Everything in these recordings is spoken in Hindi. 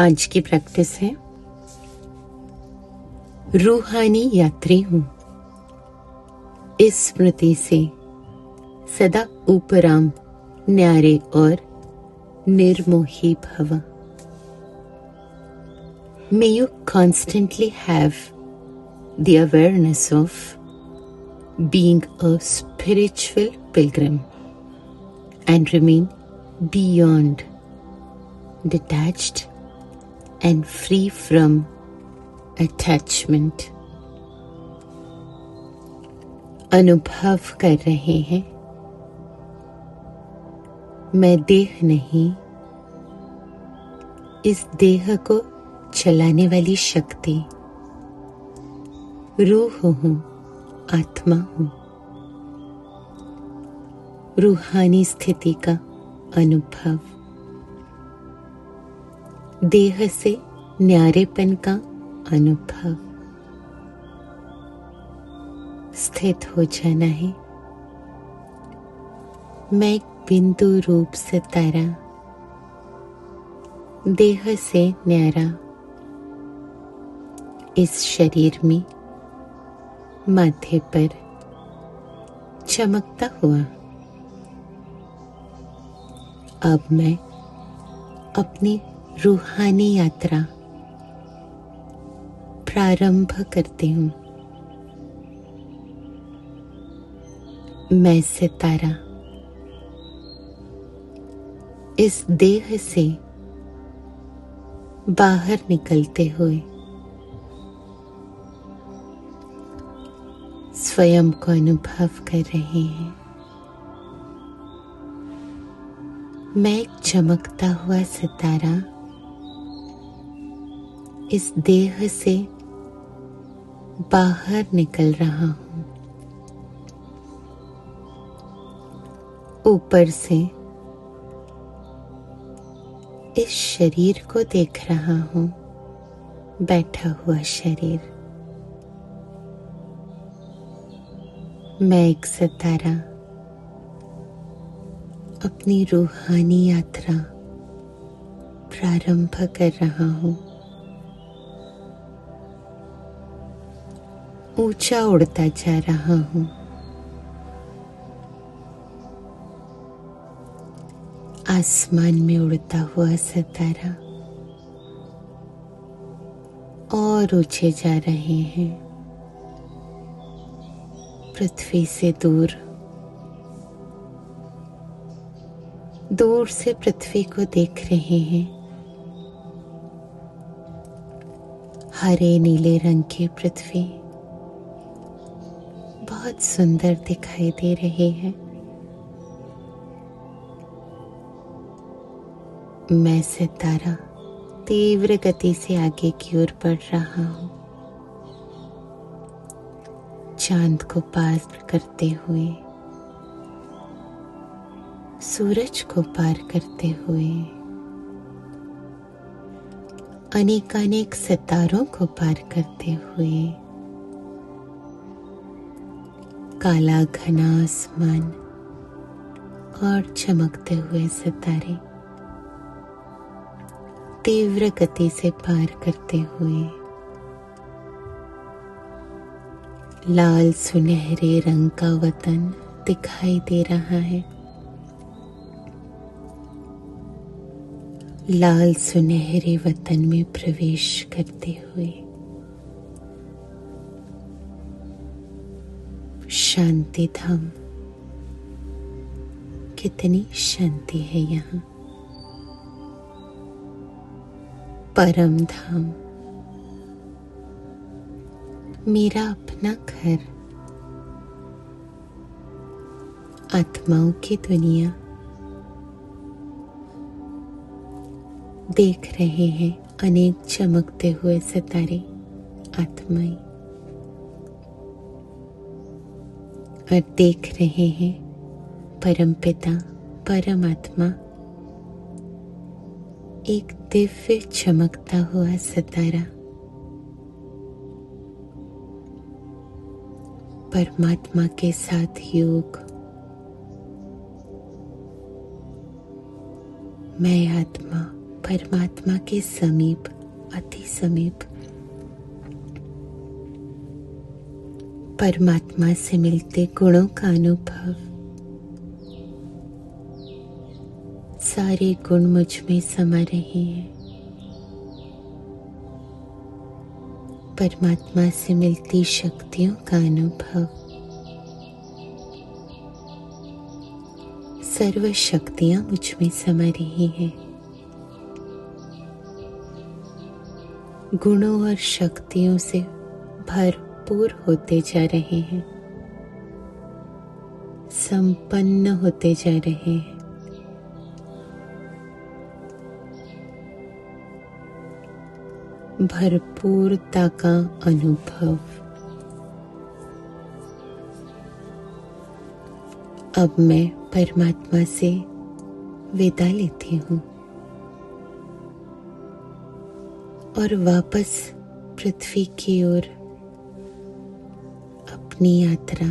आज की प्रैक्टिस है रूहानी यात्री हूं, इस स्मृति से सदा उपराम न्यारे और निर्मोही भव। May you constantly have the awareness of being a spiritual pilgrim and remain beyond detached and free from attachment। अनुभव कर रहे हैं मैं देह नहीं, इस देह को चलाने वाली शक्ति रूह हूं, आत्मा हूं। रूहानी स्थिति का अनुभव, देह से न्यारेपन का अनुभव। स्थित हो जाना है मैं एक बिंदु रूप सितारा, देह से न्यारा, इस शरीर में माथे पर चमकता हुआ। अब मैं अपनी रूहानी यात्रा प्रारंभ करती हूं। मैं सितारा इस देह से बाहर निकलते हुए स्वयं को अनुभव कर रहे हैं। मैं एक चमकता हुआ सितारा इस देह से बाहर निकल रहा हूं। ऊपर से इस शरीर को देख रहा हूं, बैठा हुआ शरीर। मैं एक सितारा अपनी रूहानी यात्रा प्रारंभ कर रहा हूं। ऊंचा उड़ता जा रहा हूं। आसमान में उड़ता हुआ सितारा और ऊंचे जा रहे हैं, पृथ्वी से दूर। दूर से पृथ्वी को देख रहे हैं। हरे नीले रंग की पृथ्वी बहुत सुंदर दिखाई दे रही है। मैं सितारा तीव्र गति से आगे की ओर बढ़ रहा हूं, चांद को पार करते हुए, सूरज को पार करते हुए, अनेकानेक सितारों को पार करते हुए। काला घना आसमान और चमकते हुए सितारे तीव्र गति से पार करते हुए लाल सुनहरे रंग का वतन दिखाई दे रहा है। लाल सुनहरे वतन में प्रवेश करते हुए शांति धाम। कितनी शांति है यहाँ। परम धाम, मेरा अपना घर, आत्माओं की दुनिया। देख रहे हैं अनेक चमकते हुए सितारे, आत्माएं। और देख रहे हैं परमपिता परमात्मा एक दिव्य चमकता हुआ सितारा। परमात्मा के साथ योग। मैं आत्मा परमात्मा के समीप, अति समीप, परमात्मा से मिलते गुणों का अनुभव। सारे गुण मुझ में समा रहे हैं। परमात्मा से मिलती शक्तियों का अनुभव। सर्व शक्तियां मुझ में समा रही हैं। गुणों और शक्तियों से भरपूर होते जा रहे हैं, संपन्न होते जा रहे हैं। भरपूरता का अनुभव। अब मैं परमात्मा से विदा लेती हूँ और वापस पृथ्वी की ओर अपनी यात्रा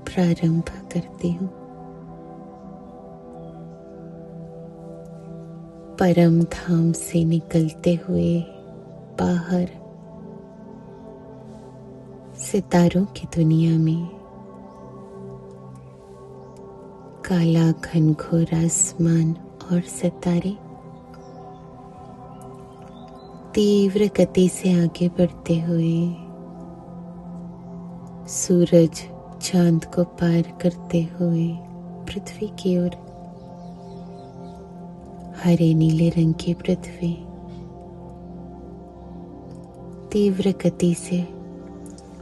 प्रारंभ करती हूँ। परम धाम से निकलते हुए बाहर सितारों की दुनिया में काला घनघोर आसमान और सितारे तीव्र गति से आगे बढ़ते हुए सूरज चांद को पार करते हुए पृथ्वी की ओर, हरे नीले रंग की पृथ्वी तीव्र गति से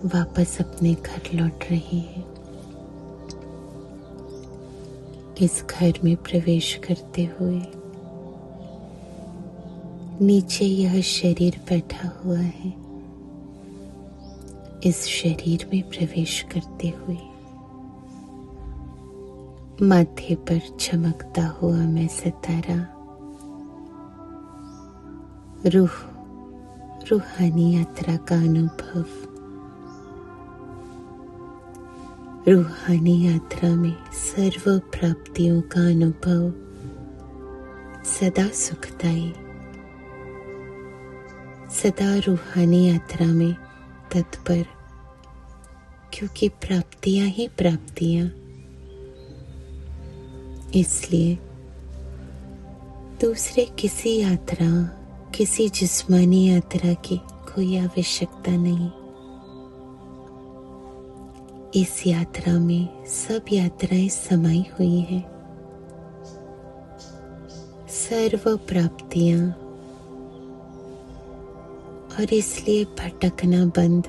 वापस अपने घर लौट रही है। इस घर में प्रवेश करते हुए नीचे यह शरीर बैठा हुआ है। इस शरीर में प्रवेश करते हुए माथे पर चमकता हुआ मैं सितारा, रूहानी यात्रा का अनुभव। रूहानी यात्रा में सर्व प्राप्तियों का अनुभव, सदा सुखदायी, सदा रूहानी यात्रा में तत्पर, क्योंकि प्राप्तियां ही प्राप्तियां। इसलिए दूसरे किसी यात्रा, किसी जिस्मानी यात्रा की कोई आवश्यकता नहीं। इस यात्रा में सब यात्राएं समाई हुई हैं। सर्व प्राप्तियां, और इसलिए भटकना बंद।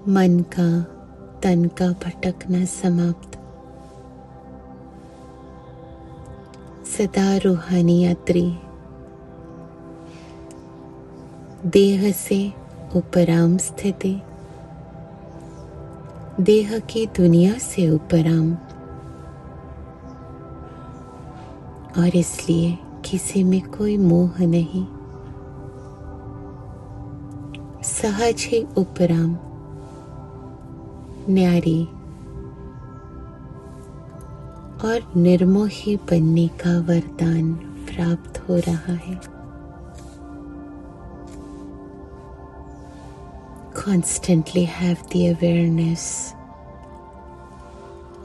मन का, तन का भटकना समाप्त। सदा रूहानी यात्री, देह से उपराम स्थिति, देह की दुनिया से उपराम, और इसलिए किसी में कोई मोह नहीं। सहज ही उपराम, न्यारी और निर्मोही बनने का वरदान प्राप्त हो रहा है। Constantly have the awareness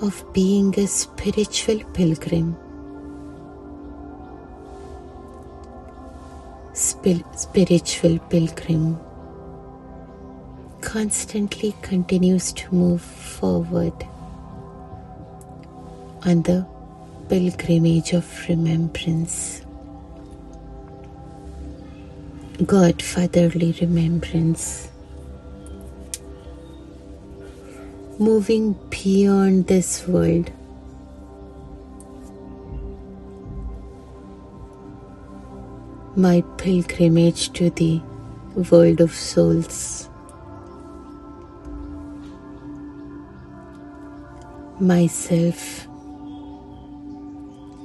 of being a spiritual pilgrim. Spiritual pilgrim constantly continues to move forward on the pilgrimage of remembrance, Godfatherly remembrance, moving beyond this world, my pilgrimage to the world of souls. Myself,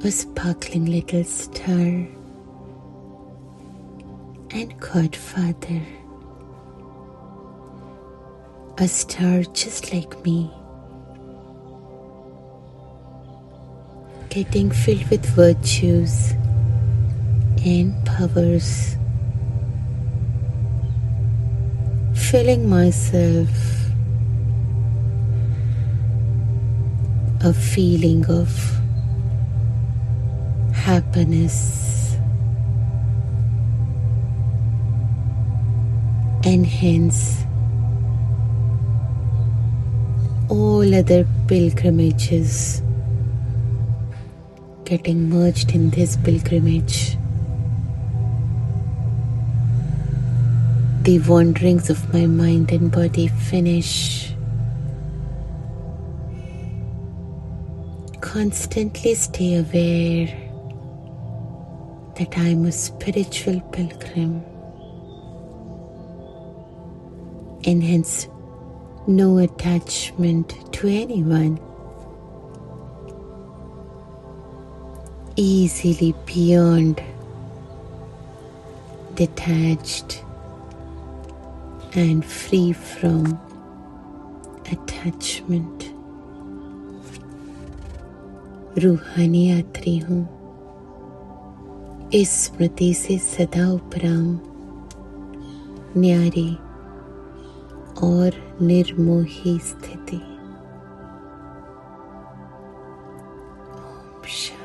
a sparkling little star, and Godfather, a star just like me, getting filled with virtues, and powers, filling myself a feeling of happiness, and hence all other pilgrimages getting merged in this pilgrimage. The wanderings of my mind and body finish. Constantly stay aware that I am a spiritual pilgrim, and hence no attachment to anyone. Easily beyond, detached and free from attachment. रूहानी यात्री हूँ, इस स्मृति से सदा उपराम, न्यारी और निर्मोही स्थिति। ओम शांति।